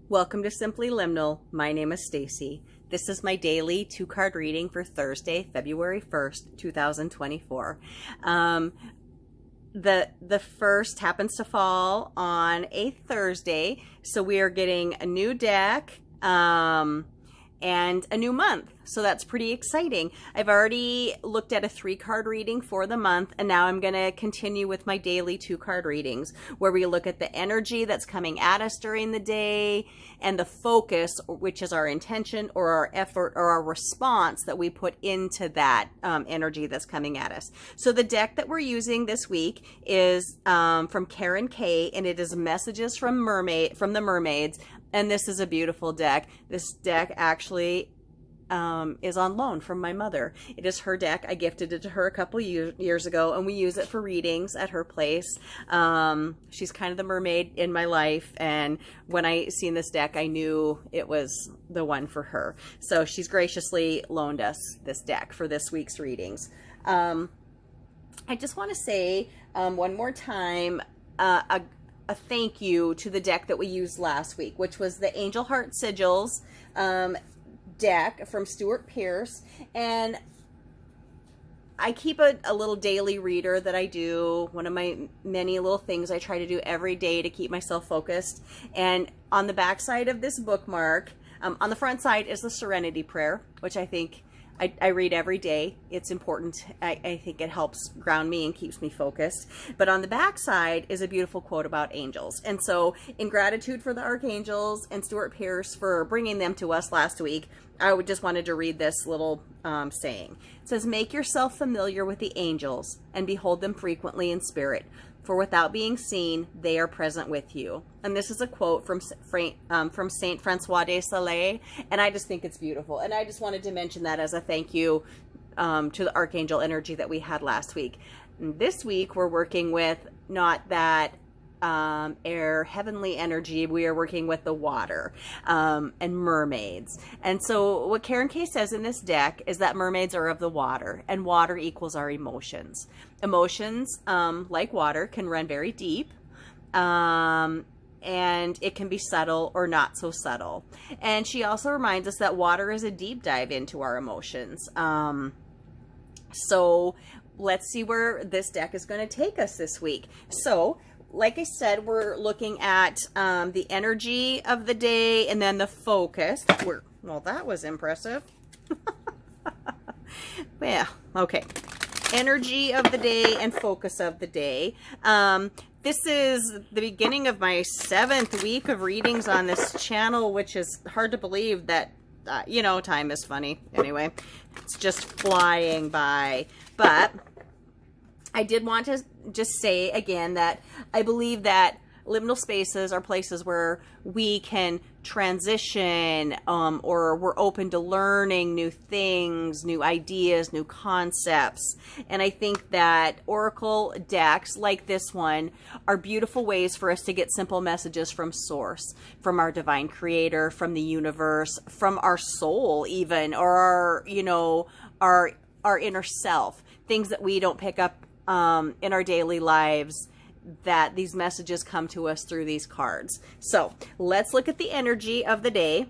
Welcome to Simply Liminal. My name is Stacy. This is my daily 2-card reading for Thursday, February 1st, 2024. The first happens to fall on a Thursday, so we are getting a new deck and a new month. So that's pretty exciting. I've already looked at a 3-card reading for the month, and now I'm going to continue with my daily 2-card readings where we look at the energy that's coming at us during the day and the focus, which is our intention or our effort or our response that we put into that energy that's coming at us. So the deck that we're using this week is from Karen K, and it is Messages from the Mermaids. And this is a beautiful deck. This deck actually is on loan from my mother. It is her deck. I gifted it to her a couple years ago, and we use it for readings at her place. She's kind of the mermaid in my life, and when I seen this deck, I knew it was the one for her. So she's graciously loaned us this deck for this week's readings. I just want to say one more time a thank you to the deck that we used last week, which was the Angel Heart Sigils deck from Stuart Pierce. And I keep a little daily reader that I do, one of my many little things I try to do every day to keep myself focused. And on the back side of this bookmark, on the front side is the Serenity Prayer, which I think I read every day. It's important. I think it helps ground me and keeps me focused. But on the back side is a beautiful quote about angels. And so in gratitude for the archangels and Stuart Pierce for bringing them to us last week, I just wanted to read this little saying. It says, "Make yourself familiar with the angels and behold them frequently in spirit. For without being seen, they are present with you." And this is a quote from Saint Francois de Sales, and I just think it's beautiful. And I just wanted to mention that as a thank you to the archangel energy that we had last week. And this week, we're working with not that air, heavenly energy. We are working with the water and mermaids. And so what Karen K says in this deck is that mermaids are of the water, and water equals our emotions. Emotions, like water, can run very deep, and it can be subtle or not so subtle. And she also reminds us that water is a deep dive into our emotions. So let's see where this deck is going to take us this week. So like I said, we're looking at the energy of the day and then the focus. Well, that was impressive. Yeah, okay. Energy of the day and focus of the day. This is the beginning of my 7th week of readings on this channel, which is hard to believe that, you know, time is funny. Anyway, it's just flying by. But I did want to just say again that I believe that liminal spaces are places where we can transition or we're open to learning new things, new ideas, new concepts. And I think that oracle decks like this one are beautiful ways for us to get simple messages from source, from our divine creator, from the universe, from our soul even, or our, you know, our inner self, things that we don't pick up in our daily lives, that these messages come to us through these cards. So let's look at the energy of the day,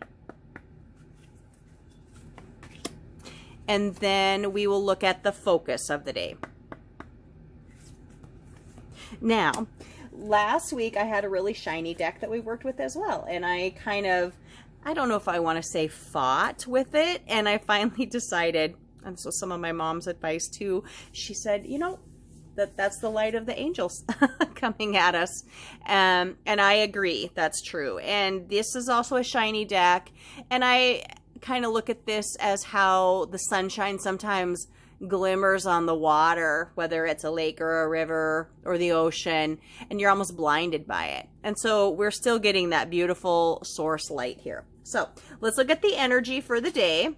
and then we will look at the focus of the day. Now, last week I had a really shiny deck that we worked with as well, and I don't know if I want to say fought with it, and I finally decided, and so some of my mom's advice too, she said, you know, that's the light of the angels coming at us. And I agree, that's true. And this is also a shiny deck. And I kind of look at this as how the sunshine sometimes glimmers on the water, whether it's a lake or a river or the ocean, and you're almost blinded by it. And so we're still getting that beautiful source light here. So let's look at the energy for the day.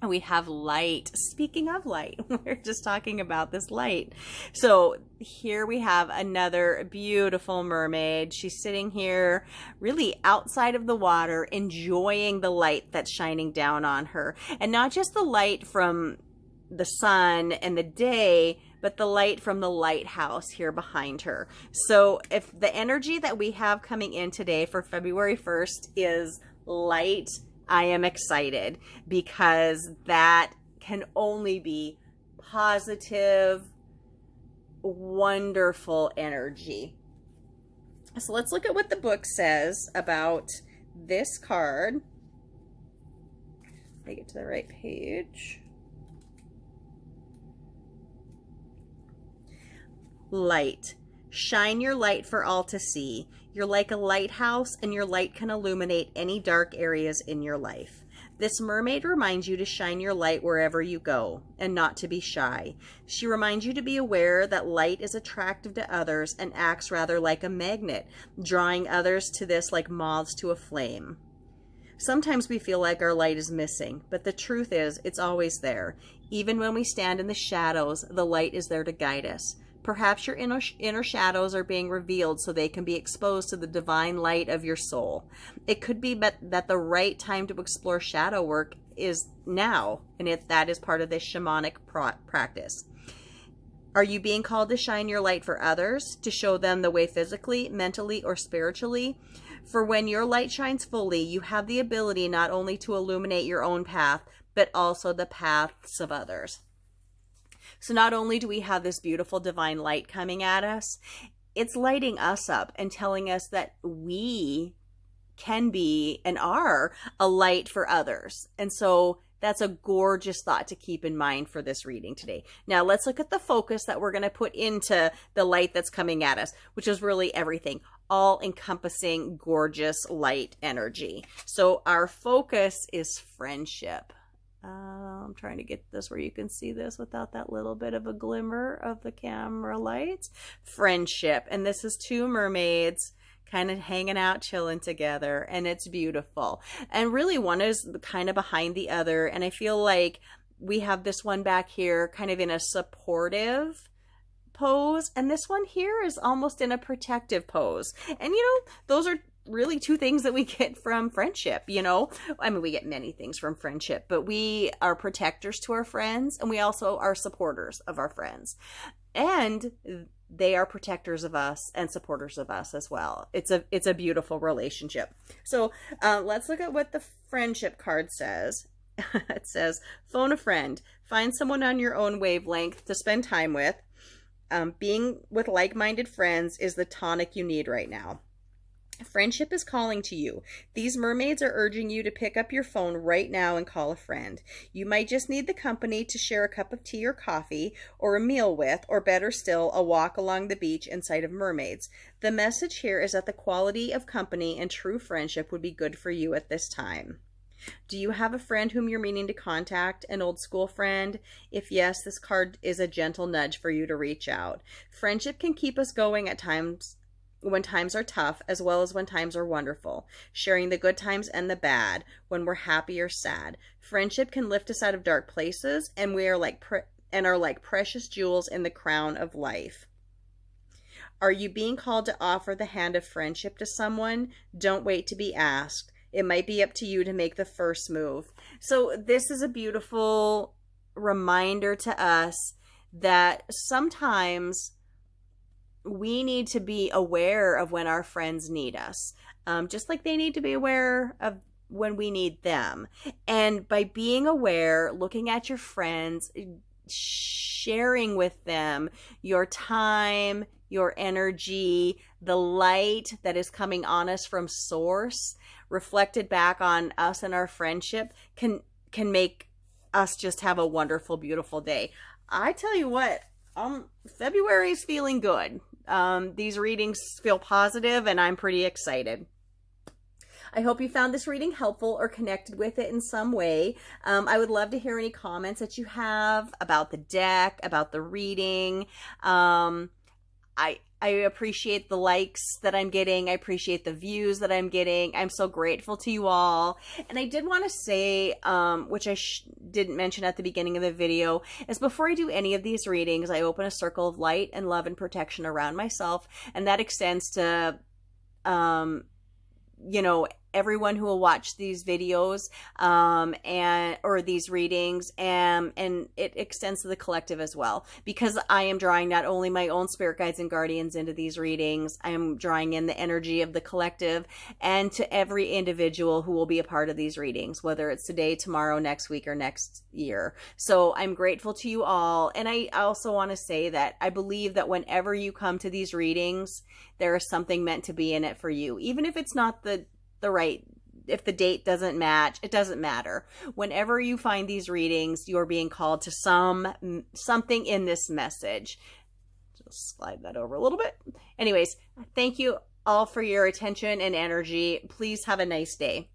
We have light. Speaking of light, we're just talking about this light. So here we have another beautiful mermaid. She's sitting here really outside of the water, enjoying the light that's shining down on her. And not just the light from the sun and the day, but the light from the lighthouse here behind her. So if the energy that we have coming in today for February 1st is light, I am excited, because that can only be positive, wonderful energy. So let's look at what the book says about this card. Let me get to the right page. Light. Shine your light for all to see. You're like a lighthouse, and your light can illuminate any dark areas in your life. This mermaid reminds you to shine your light wherever you go, and not to be shy. She reminds you to be aware that light is attractive to others and acts rather like a magnet, drawing others to this like moths to a flame. Sometimes we feel like our light is missing, but the truth is it's always there. Even when we stand in the shadows, the light is there to guide us. Perhaps your inner shadows are being revealed so they can be exposed to the divine light of your soul. It could be that the right time to explore shadow work is now, and that is part of this shamanic practice. Are you being called to shine your light for others, to show them the way physically, mentally, or spiritually? For when your light shines fully, you have the ability not only to illuminate your own path, but also the paths of others. So not only do we have this beautiful divine light coming at us, it's lighting us up and telling us that we can be and are a light for others. And so that's a gorgeous thought to keep in mind for this reading today. Now let's look at the focus that we're going to put into the light that's coming at us, which is really everything, all encompassing, gorgeous light energy. So our focus is friendship. I'm trying to get this where you can see this without that little bit of a glimmer of the camera lights. Friendship. And this is two mermaids kind of hanging out, chilling together, and it's beautiful. And really one is kind of behind the other, and I feel like we have this one back here kind of in a supportive pose, and this one here is almost in a protective pose. And you know, those are really two things that we get from friendship, you know. I mean, we get many things from friendship, but we are protectors to our friends, and we also are supporters of our friends, and they are protectors of us and supporters of us as well. It's a beautiful relationship. So let's look at what the friendship card says. It says, phone a friend, find someone on your own wavelength to spend time with. Being with like-minded friends is the tonic you need right now. Friendship is calling to you. These mermaids are urging you to pick up your phone right now and call a friend. You might just need the company to share a cup of tea or coffee, or a meal with, or better still, a walk along the beach in sight of mermaids. The message here is that the quality of company and true friendship would be good for you at this time. Do you have a friend whom you're meaning to contact, an old school friend? If yes, this card is a gentle nudge for you to reach out. Friendship can keep us going at times, when times are tough, as well as when times are wonderful, sharing the good times and the bad, when we're happy or sad. Friendship can lift us out of dark places, and we are like precious jewels in the crown of life. Are you being called to offer the hand of friendship to someone? Don't wait to be asked. It might be up to you to make the first move. So this is a beautiful reminder to us that sometimes we need to be aware of when our friends need us, just like they need to be aware of when we need them. And by being aware, looking at your friends, sharing with them your time, your energy, the light that is coming on us from source, reflected back on us and our friendship, can make us just have a wonderful, beautiful day. I tell you what, February is feeling good. These readings feel positive, and I'm pretty excited. I hope you found this reading helpful or connected with it in some way. I would love to hear any comments that you have about the deck, about the reading. I appreciate the likes that I'm getting. I appreciate the views that I'm getting. I'm so grateful to you all. And I did want to say, which I didn't mention at the beginning of the video, is before I do any of these readings, I open a circle of light and love and protection around myself. And that extends to, you know, everyone who will watch these videos or these readings, and it extends to the collective as well, because I am drawing not only my own spirit guides and guardians into these readings, I am drawing in the energy of the collective and to every individual who will be a part of these readings, whether it's today, tomorrow, next week, or next year. So I'm grateful to you all. And I also want to say that I believe that whenever you come to these readings, there is something meant to be in it for you, even if it's not the right, if the date doesn't match, it doesn't matter. Whenever you find these readings, you're being called to something in this message. Just slide that over a little bit. Anyways, thank you all for your attention and energy. Please have a nice day.